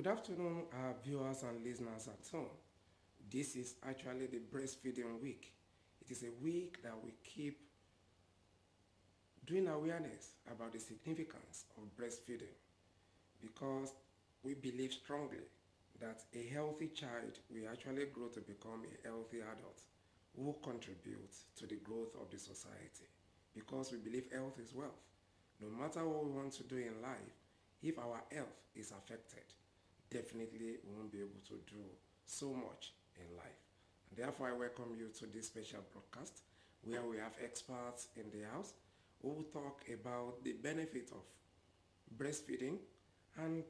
Good afternoon, our viewers and listeners at home. This is actually the breastfeeding week. It is a week that we keep doing awareness about the significance of breastfeeding because we believe strongly that a healthy child will actually grow to become a healthy adult who contributes to the growth of the society because we believe health is wealth. No matter what we want to do in life, if our health is affected, definitely we won't be able to do so much in life. And therefore, I welcome you to this special broadcast where we have experts in the house who will talk about the benefit of breastfeeding and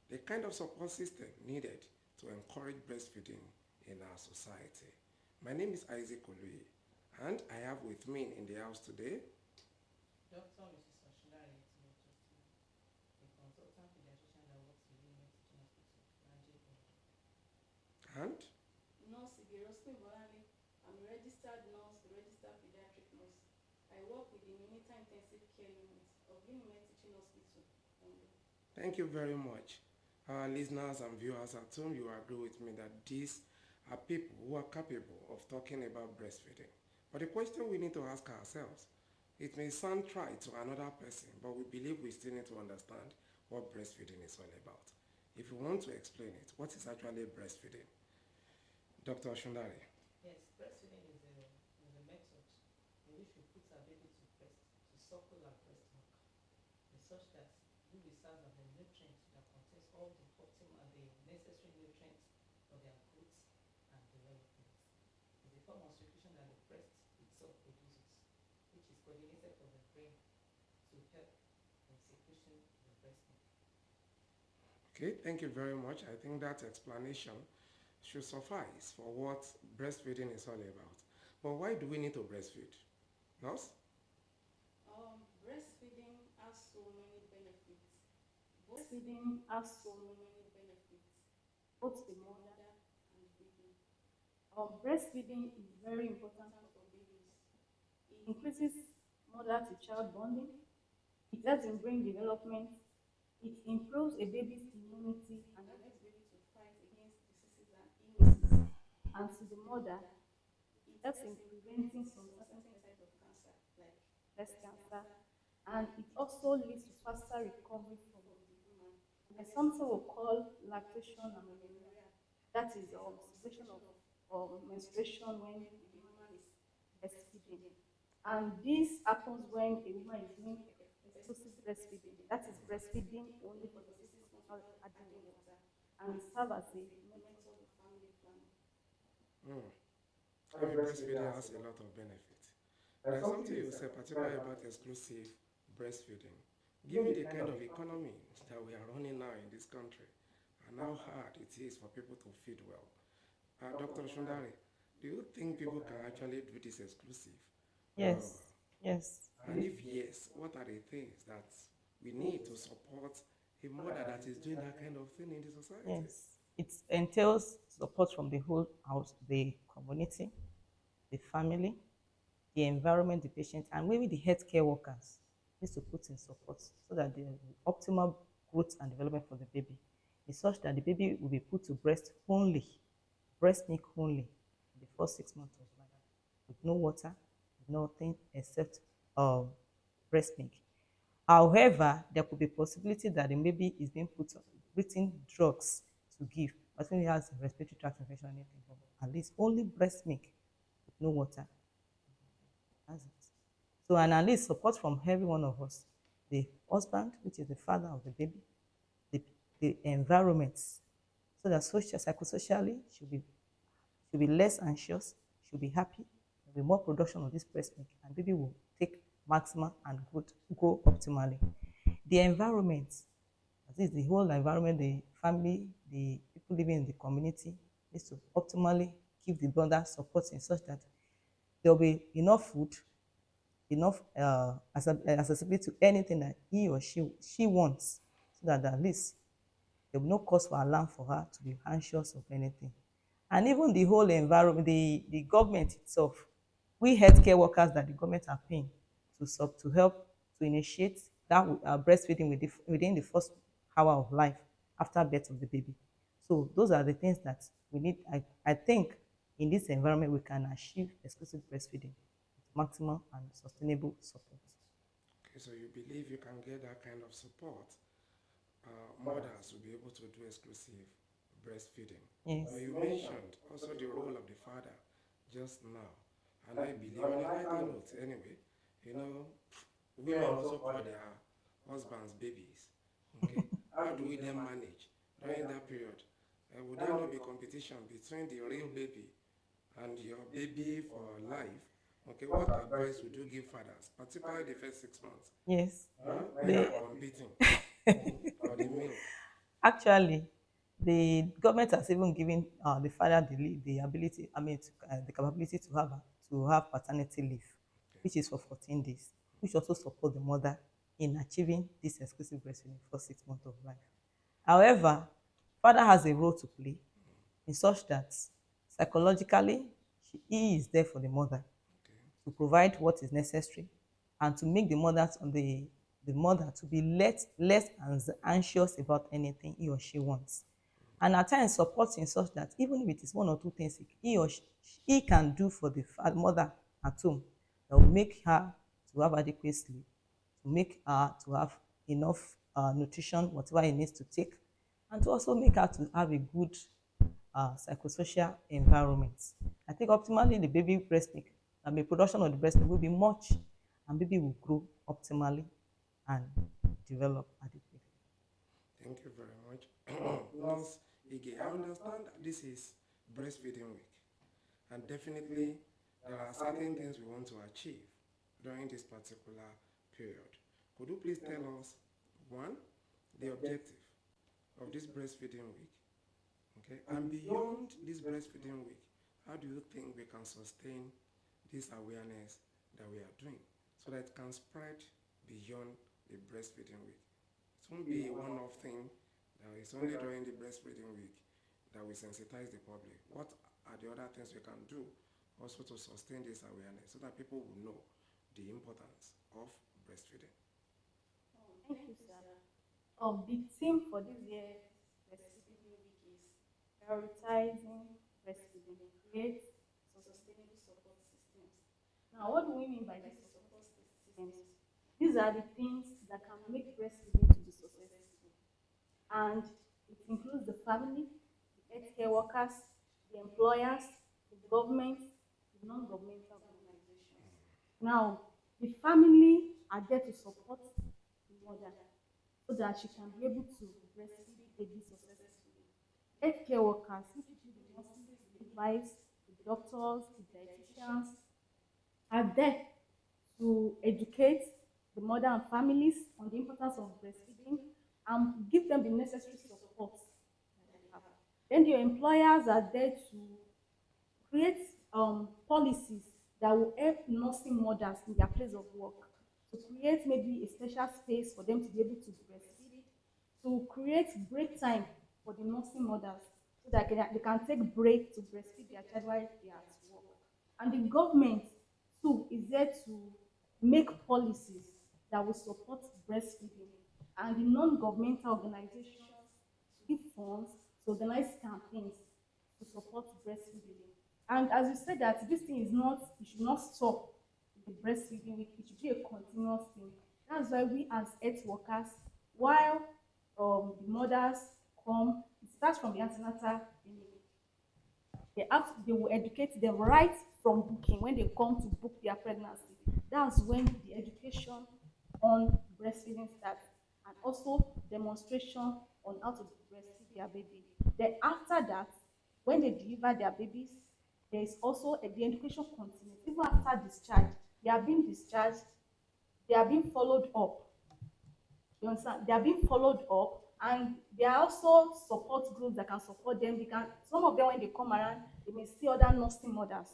the kind of support system needed to encourage breastfeeding in our society. My name is Isaac Olui, and I have with me in the house today Doctor Mrs. Oshilari a consultant pediatrician that works within Med Teaching Hospital, Nigeria. and Nurse Igerospe Bolani. I'm a registered nurse, a registered pediatric nurse. I work with the neonatal intensive care unit of Med Teaching Hospital, Ondo. thank you very much. Our listeners and viewers at home, you agree with me that these are people who are capable of talking about breastfeeding. But the question we need to ask ourselves, it may sound trite to another person, but we believe we still need to understand what breastfeeding is all about. If you want to explain it, what is actually breastfeeding? Dr. Shundari. Yes, breastfeeding is a method in which we put our baby to breast to suckle our breast milk, in such that we will serve as a nutrient that contains all the optimal, the necessary nutrients for their growth and development. It's a form of secretion that the breast itself produces, which is coordinated from the brain to help in secretion of the breast milk. Okay, thank you very much. I think that explanation should suffice for what breastfeeding is all about. But why do we need to breastfeed? Nurse? Breastfeeding has so many benefits. Breastfeeding has so many benefits, both the mother and baby. Breastfeeding is very important for babies. It increases mother to child bonding. It helps in brain development. It improves a baby's immunity and helps baby to fight against diseases and illnesses. And to the mother, it helps in preventing some certain types of cancer, like breast cancer, and it also leads to faster recovery from the woman. There's something we call lactation and amenorrhea. That is cessation of menstruation when the woman is breastfeeding. And this happens when a woman is doing exclusive breastfeeding. That is breastfeeding only for the 6 months without adding water. And it serves as a method of family planning. Mm. I mean, breastfeeding has a lot of benefits. There's something you said, particularly about exclusive breastfeeding. Given the kind of economy that we are running now in this country, and how hard it is for people to feed well. Dr. Shundari, do you think people can actually do this exclusive? Uh, Yes, yes, and if yes, what are the things that we need to support a mother that is doing that kind of thing in the society? yes. It entails support from the whole house, the community, the family, the environment, the patient, and maybe the healthcare workers needs to put in support so that the optimal growth and development for the baby is such that the baby will be put to breast milk only in the first 6 months of life, with no water, with nothing except uh, breast milk. However, there could be possibility that the baby is being put on written drugs to give, but when he has respiratory tract infection or anything, but at least only breast milk with no water. That's it. So, and at least support from every one of us, the husband, which is the father of the baby, the, the environment, so that psychosocially should be less anxious, should be happy, there'll be more production of this breast milk, and baby will take maximum and go optimally. The environment, that is the whole environment, the family, the people living in the community, needs to optimally give the mother support in such that there will be enough food, enough accessibility to anything that he or she wants, so that at least there will be no cause for alarm for her to be anxious of anything. And even the whole environment, the government itself, we healthcare workers that the government are paying to help to initiate that breastfeeding within the first hour of life after birth of the baby. So those are the things that we need. I think in this environment we can achieve exclusive breastfeeding with maximum and sustainable support. Okay, so you believe you can get that kind of support, mothers will be able to do exclusive breastfeeding. Yes. Now, you mentioned also the role of the father just now, and I believe on a lighter note, anyway, you know, women also call their husbands babies. Okay, how do we then manage during that period? Would there not be competition between the real baby and your baby for life? Okay, what advice would you give fathers, particularly the first 6 months, Yes. when they They are competing for the milk? actually the government has even given the father the ability, I mean, the capability to have paternity leave, Okay. which is for 14 days, which also support the mother in achieving this exclusive breastfeeding for 6 months of life. However, father has a role to play in such that psychologically he is there for the mother Okay. to provide what is necessary and to make the mother to be less anxious about anything he or she wants. And at times supporting such that even if it is one or two things he can do for the mother at home that will make her to have adequate sleep, to make her to have enough nutrition, whatever he needs to take, and to also make her to have a good psychosocial environment. I think optimally the baby breast milk, I mean production of the breast milk will be much and baby will grow optimally and develop adequately. Thank you very much. Nurse Ige, I understand that this is breastfeeding week, and definitely there are certain things we want to achieve during this particular period. Could you please tell us, one, the objective of this breastfeeding week? Okay, and beyond this breastfeeding week, how do you think we can sustain this awareness that we are doing so that it can spread beyond the breastfeeding week? It won't be a one-off thing that is only during the breastfeeding week that we sensitize the public. What are the other things we can do also to sustain this awareness so that people will know the importance of breastfeeding? Thank you, sir. The theme for this year's breastfeeding week is prioritizing breastfeeding, create sustainable support systems. Now, what do we mean by these support systems? These are the things that can make breastfeeding to be successful, and it includes the family, the healthcare workers, the employers, the government, the non-governmental organizations. Now, the family are there to support the mother so that she can be able to breastfeed the baby successfully. Healthcare workers, which include the nurses, the midwives, the doctors, the dietitians, are there to educate the mother and families on the importance of breastfeeding and give them the necessary support that they have. Then the employers are there to create policies that will help nursing mothers in their place of work, to create maybe a special space for them to be able to breastfeed, to create break time for the nursing mothers so that they can take break to breastfeed their child while they are at work. And the government too is there to make policies that will support breastfeeding, and the non-governmental organizations to give funds to organize campaigns to support breastfeeding. And as you said that this thing is not, it should not stop with the breastfeeding week, it should be a continuous thing. That's why we as health workers, while the mothers come, it starts from the antenatal clinic. They will educate them right from booking when they come to book their pregnancy. That's when the education on breastfeeding starts, and also demonstration on how to breastfeed their baby. Then after that, when they deliver their babies, there is also the education continues even after discharge. They are being discharged, they are being followed up. You understand? They are being followed up, and there are also support groups that can support them. They can, some of them when they come around, they may see other nursing mothers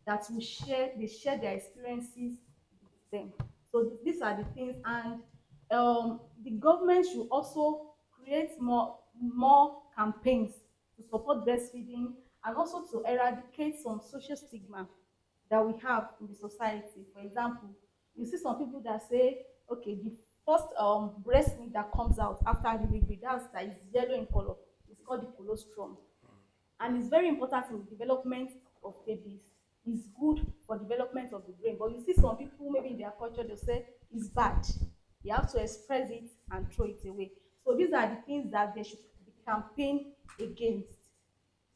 that will share their experiences with them. So these are the things, and the government should also create more campaigns to support breastfeeding and also to eradicate some social stigma that we have in the society. For example, you see some people that say, okay, the first breast milk that comes out after delivery, that is yellow in color, is called the colostrum, and it's very important in the development of babies. It's good for development of the brain. But you see some people, maybe in their culture, they'll say it's bad. You have to express it and throw it away. So these are the things that they should be campaign against.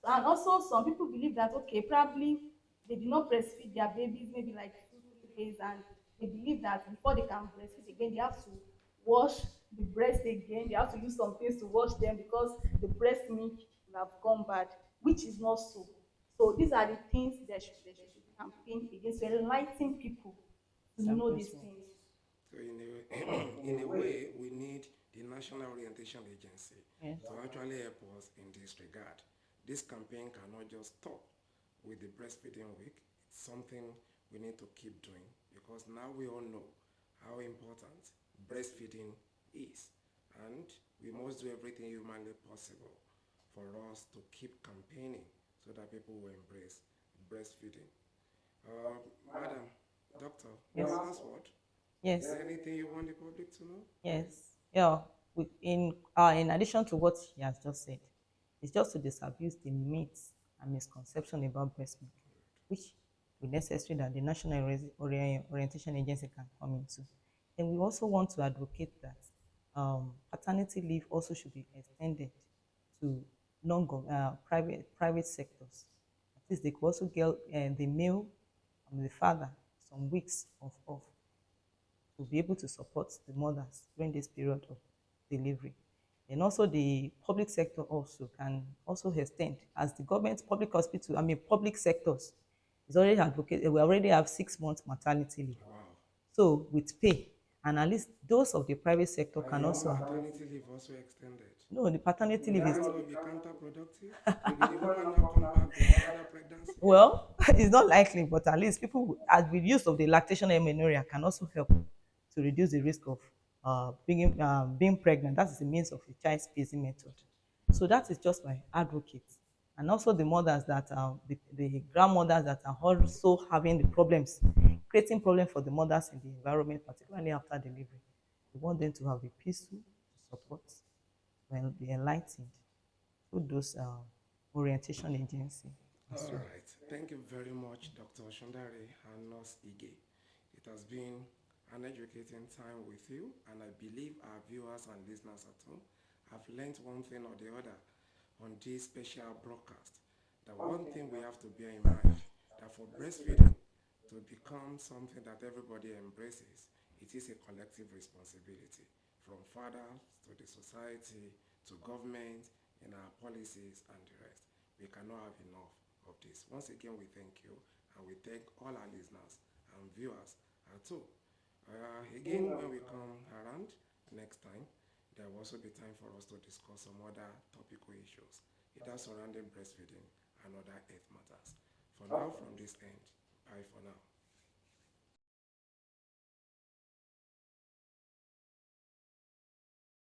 And also some people believe that okay, probably they did not breastfeed their babies maybe like 2 3 days, and they believe that before they can breastfeed again they have to wash the breast again, they have to use some things to wash them because the breast milk will have gone bad, which is not so. So these are the things they should campaign against, to enlighten people to It's know these important. things. So in a way, we need the National Orientation Agency Yes. to actually help us in this regard. This campaign cannot just stop with the breastfeeding week. It's something we need to keep doing because now we all know how important breastfeeding is, and we must do everything humanly possible for us to keep campaigning so that people will embrace breastfeeding. Madam, doctor, Yes. one last word. Yes. Is there anything you want the public to know? Yes. Yeah. In addition to what he has just said, it's just to disabuse the myths and misconception about breast milk, which will necessary that the National Orientation Agency can come into. And we also want to advocate that paternity leave also should be extended to private sectors. At least they could also get the male and the father some weeks of off to be able to support the mothers during this period of delivery. And also the public sector also can also extend as the government, public hospital, public sectors is already advocated. We already have 6 months maternity leave. Wow. So with pay, and at least those of the private sector And can you want also. paternity leave also extended? No, the paternity Will leave that is, not be counterproductive? Will the woman not come back with another pregnancy? well, it's not likely, but at least people, as with use of the lactation amenorrhea, can also help to reduce the risk of being pregnant. That is the means of a child spacing method. So that is just my advocate. And also the mothers that are, the grandmothers that are also having the problems, creating problems for the mothers in the environment, particularly after delivery. We want them to have a peaceful to support, well, be enlightened through those orientation agency as All well. right. Thank you very much, Dr. Shundari and Nurse Ige. It has been an educating time with you, and I believe our viewers and listeners at home have learned one thing or the other on this special broadcast. The one thing we have to bear in mind that for breastfeeding to become something that everybody embraces, it is a collective responsibility from fathers to the society to government in our policies and the rest. We cannot have enough of this. Once again, we thank you and we thank all our listeners and viewers too. Again, when we come around next time, there will also be time for us to discuss some other topical issues, either surrounding breastfeeding and other health matters. For now, from this end, bye for now.